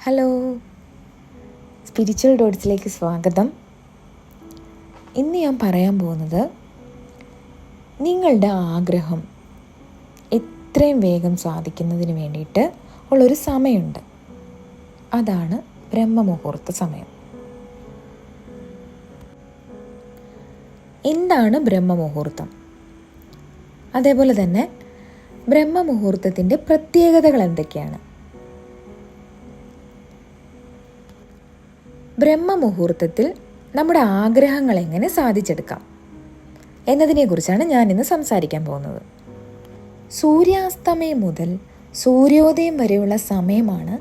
Hello, spiritual ഡോട്ട്സിലേക്ക് സ്വാഗതം. ഇന്ന് ഞാൻ പറയാൻ പോകുന്നത് നിങ്ങളുടെ ആഗ്രഹം എത്രയും വേഗം സാധിക്കുന്നതിന് വേണ്ടിയിട്ട് ഉള്ളൊരു സമയമുണ്ട്. അതാണ് ബ്രഹ്മമുഹൂർത്ത സമയം. എന്താണ് ബ്രഹ്മമുഹൂർത്തം? അതേപോലെ തന്നെ ബ്രഹ്മമുഹൂർത്തത്തിൻ്റെ പ്രത്യേകതകൾ എന്തൊക്കെയാണ്? ബ്രഹ്മമുഹൂർത്തത്തിൽ നമ്മുടെ ആഗ്രഹങ്ങൾ എങ്ങനെ സാധിച്ചെടുക്കാം എന്നതിനെക്കുറിച്ചാണ് ഞാനിന്ന് സംസാരിക്കാൻ പോകുന്നത്. സൂര്യാസ്തമയം മുതൽ സൂര്യോദയം വരെയുള്ള സമയമാണ്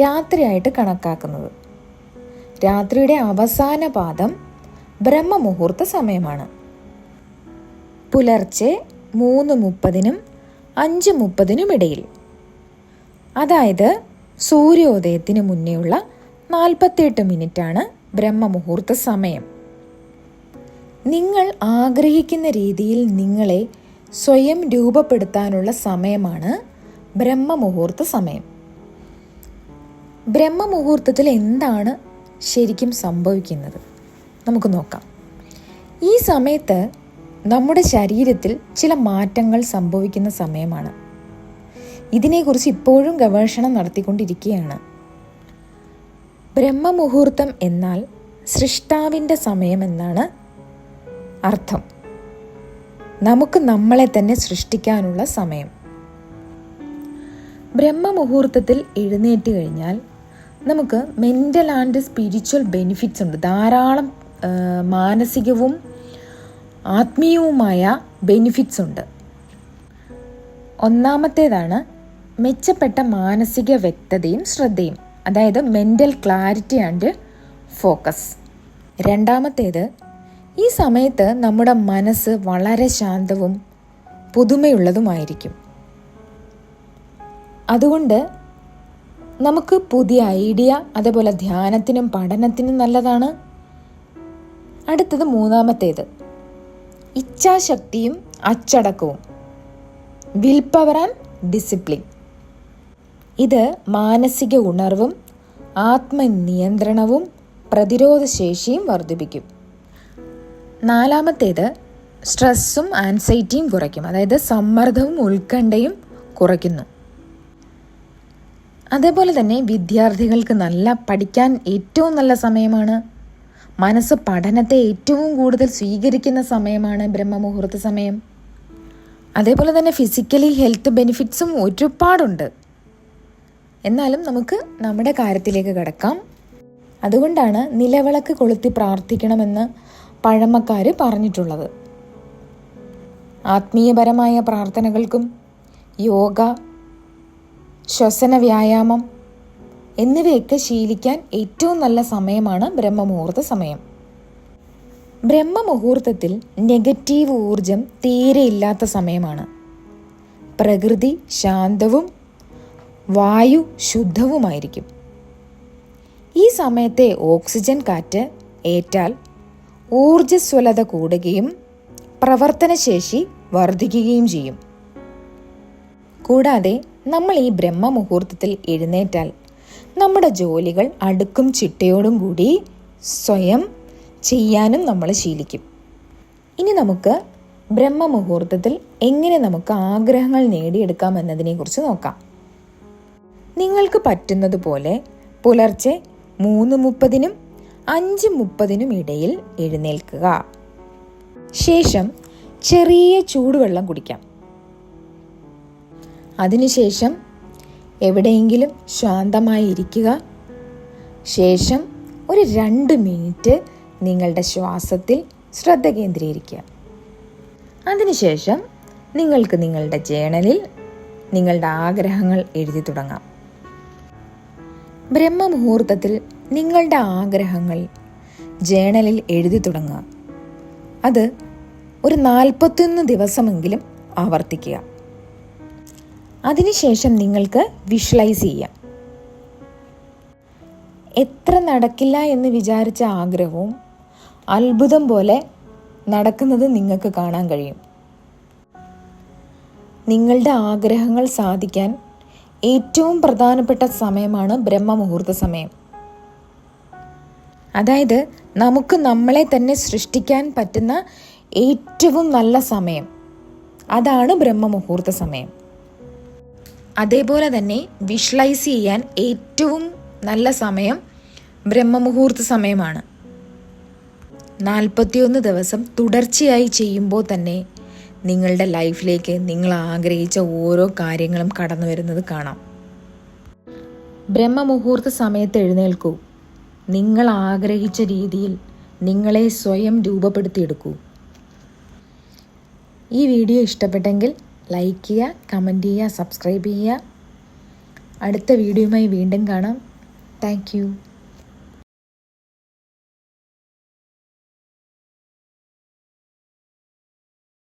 രാത്രിയായിട്ട് കണക്കാക്കുന്നത്. രാത്രിയുടെ അവസാന പാദം ബ്രഹ്മമുഹൂർത്ത സമയമാണ്. പുലർച്ചെ 3:30-നും 5:30-നും ഇടയിൽ, അതായത് സൂര്യോദയത്തിന് മുന്നേയുള്ള 48 മിനിറ്റാണ് ബ്രഹ്മമുഹൂർത്ത സമയം. നിങ്ങൾ ആഗ്രഹിക്കുന്ന രീതിയിൽ നിങ്ങളെ സ്വയം രൂപപ്പെടുത്താനുള്ള സമയമാണ് ബ്രഹ്മമുഹൂർത്ത സമയം. ബ്രഹ്മമുഹൂർത്തത്തിൽ എന്താണ് ശരിക്കും സംഭവിക്കുന്നത് നമുക്ക് നോക്കാം. ഈ സമയത്ത് നമ്മുടെ ശരീരത്തിൽ ചില മാറ്റങ്ങൾ സംഭവിക്കുന്ന സമയമാണ്. ഇതിനെക്കുറിച്ച് ഇപ്പോഴും ഗവേഷണം നടത്തിക്കൊണ്ടിരിക്കുകയാണ്. ബ്രഹ്മമുഹൂർത്തം എന്നാൽ സൃഷ്ടാവിൻ്റെ സമയം എന്നാണ് അർത്ഥം. നമുക്ക് നമ്മളെ തന്നെ സൃഷ്ടിക്കാനുള്ള സമയം. ബ്രഹ്മമുഹൂർത്തത്തിൽ എഴുന്നേറ്റ് കഴിഞ്ഞാൽ നമുക്ക് മെൻ്റൽ ആൻഡ് സ്പിരിച്വൽ ബെനിഫിറ്റ്സ് ഉണ്ട്. ധാരാളം മാനസികവും ആത്മീയവുമായ ബെനിഫിറ്റ്സ് ഉണ്ട്. ഒന്നാമത്തേതാണ് മെച്ചപ്പെട്ട മാനസിക വ്യക്തതയും ശ്രദ്ധയും, അതായത് മെൻ്റൽ ക്ലാരിറ്റി ആൻഡ് ഫോക്കസ്. രണ്ടാമത്തേത്, ഈ സമയത്ത് നമ്മുടെ മനസ്സ് വളരെ ശാന്തവും പുതുമയുള്ളതുമായിരിക്കും. അതുകൊണ്ട് നമുക്ക് പുതിയ ഐഡിയ, അതേപോലെ ധ്യാനത്തിനും പഠനത്തിനും നല്ലതാണ്. അടുത്തത് മൂന്നാമത്തേത്, ഇച്ഛാശക്തിയും അച്ചടക്കവും, വിൽ പവർ ആൻഡ് ഡിസിപ്ലിൻ. ഇത് മാനസിക ഉണർവും ആത്മനിയന്ത്രണവും പ്രതിരോധശേഷിയും വർദ്ധിപ്പിക്കും. നാലാമത്തേത്, സ്ട്രെസ്സും ആൻസൈറ്റിയും കുറയ്ക്കും, അതായത് സമ്മർദ്ദവും ഉത്കണ്ഠയും കുറയ്ക്കുന്നു. അതേപോലെ തന്നെ വിദ്യാർത്ഥികൾക്ക് പഠിക്കാൻ ഏറ്റവും നല്ല സമയമാണ്. മനസ്സ് പഠനത്തെ ഏറ്റവും കൂടുതൽ സ്വീകരിക്കുന്ന സമയമാണ് ബ്രഹ്മമുഹൂർത്ത സമയം. അതേപോലെ തന്നെ ഫിസിക്കലി ഹെൽത്ത് ബെനിഫിറ്റ്സും ഒരുപാടുണ്ട്. എന്നാലും നമുക്ക് നമ്മുടെ കാര്യത്തിലേക്ക് കടക്കാം. അതുകൊണ്ടാണ് നിലവിളക്ക് കൊളുത്തി പ്രാർത്ഥിക്കണമെന്ന് പഴമക്കാർ പറഞ്ഞിട്ടുള്ളത്. ആത്മീയപരമായ പ്രാർത്ഥനകൾക്കും യോഗ, ശ്വസന വ്യായാമം എന്നിവയൊക്കെ ശീലിക്കാൻ ഏറ്റവും നല്ല സമയമാണ് ബ്രഹ്മമുഹൂർത്ത സമയം. ബ്രഹ്മമുഹൂർത്തത്തിൽ നെഗറ്റീവ് ഊർജം തീരെ ഇല്ലാത്ത സമയമാണ്. പ്രകൃതി ശാന്തവും വായു ശുദ്ധവുമായിരിക്കും. ഈ സമയത്തെ ഓക്സിജൻ കാറ്റ് ഏറ്റാൽ ഊർജ്ജസ്വലത കൂടുകയും പ്രവർത്തനശേഷി വർദ്ധിക്കുകയും ചെയ്യും. കൂടാതെ നമ്മൾ ഈ ബ്രഹ്മമുഹൂർത്തത്തിൽ എഴുന്നേറ്റാൽ നമ്മുടെ ജോലികൾ അടുക്കും ചിട്ടയോടും കൂടി സ്വയം ചെയ്യാനും നമ്മൾ ശീലിക്കും. ഇനി നമുക്ക് ബ്രഹ്മമുഹൂർത്തത്തിൽ എങ്ങനെ നമുക്ക് ആഗ്രഹങ്ങൾ നേടിയെടുക്കാം എന്നതിനെക്കുറിച്ച് നോക്കാം. നിങ്ങൾക്ക് പറ്റുന്നതുപോലെ പുലർച്ചെ 3:30-നും 5:30-നും ഇടയിൽ എഴുന്നേൽക്കുക. ശേഷം ചെറിയ ചൂടുവെള്ളം കുടിക്കാം. അതിനുശേഷം എവിടെയെങ്കിലും ശാന്തമായി ഇരിക്കുക. ശേഷം ഒരു 2 മിനിറ്റ് നിങ്ങളുടെ ശ്വാസത്തിൽ ശ്രദ്ധ കേന്ദ്രീകരിക്കുക. അതിനുശേഷം നിങ്ങൾക്ക് നിങ്ങളുടെ ജേണലിൽ നിങ്ങളുടെ ആഗ്രഹങ്ങൾ എഴുതി തുടങ്ങാം. ബ്രഹ്മമുഹൂർത്തത്തിൽ നിങ്ങളുടെ ആഗ്രഹങ്ങൾ ജേണലിൽ എഴുതി തുടങ്ങുക. അത് ഒരു 41 ദിവസമെങ്കിലും ആവർത്തിക്കുക. അതിനുശേഷം നിങ്ങൾക്ക് വിഷ്വലൈസ് ചെയ്യാം. എത്ര നടക്കില്ല എന്ന് വിചാരിച്ച ആഗ്രഹവും അത്ഭുതം പോലെ നടക്കുന്നത് നിങ്ങൾക്ക് കാണാൻ കഴിയും. നിങ്ങളുടെ ആഗ്രഹങ്ങൾ സാധിക്കാൻ ഏറ്റവും പ്രധാനപ്പെട്ട സമയമാണ് ബ്രഹ്മമുഹൂർത്ത സമയം. അതായത് നമുക്ക് നമ്മളെ തന്നെ സൃഷ്ടിക്കാൻ പറ്റുന്ന ഏറ്റവും നല്ല സമയം, അതാണ് ബ്രഹ്മമുഹൂർത്ത സമയം. അതേപോലെ തന്നെ വിഷ്വലൈസ് ചെയ്യാൻ ഏറ്റവും നല്ല സമയം ബ്രഹ്മമുഹൂർത്ത സമയമാണ്. 41 ദിവസം തുടർച്ചയായി ചെയ്യുമ്പോൾ തന്നെ നിങ്ങളുടെ ലൈഫിലേക്ക് നിങ്ങൾ ആഗ്രഹിച്ച ഓരോ കാര്യങ്ങളും കടന്നു വരുന്നത് കാണാം. ബ്രഹ്മമുഹൂർത്ത സമയത്ത് എഴുന്നേൽക്കൂ. നിങ്ങൾ ആഗ്രഹിച്ച രീതിയിൽ നിങ്ങളെ സ്വയം രൂപപ്പെടുത്തിയെടുക്കൂ. ഈ വീഡിയോ ഇഷ്ടപ്പെട്ടെങ്കിൽ ലൈക്ക് ചെയ്യുക, കമൻറ്റ് ചെയ്യുക, സബ്സ്ക്രൈബ് ചെയ്യുക. അടുത്ത വീഡിയോയുമായി വീണ്ടും കാണാം. Thank you.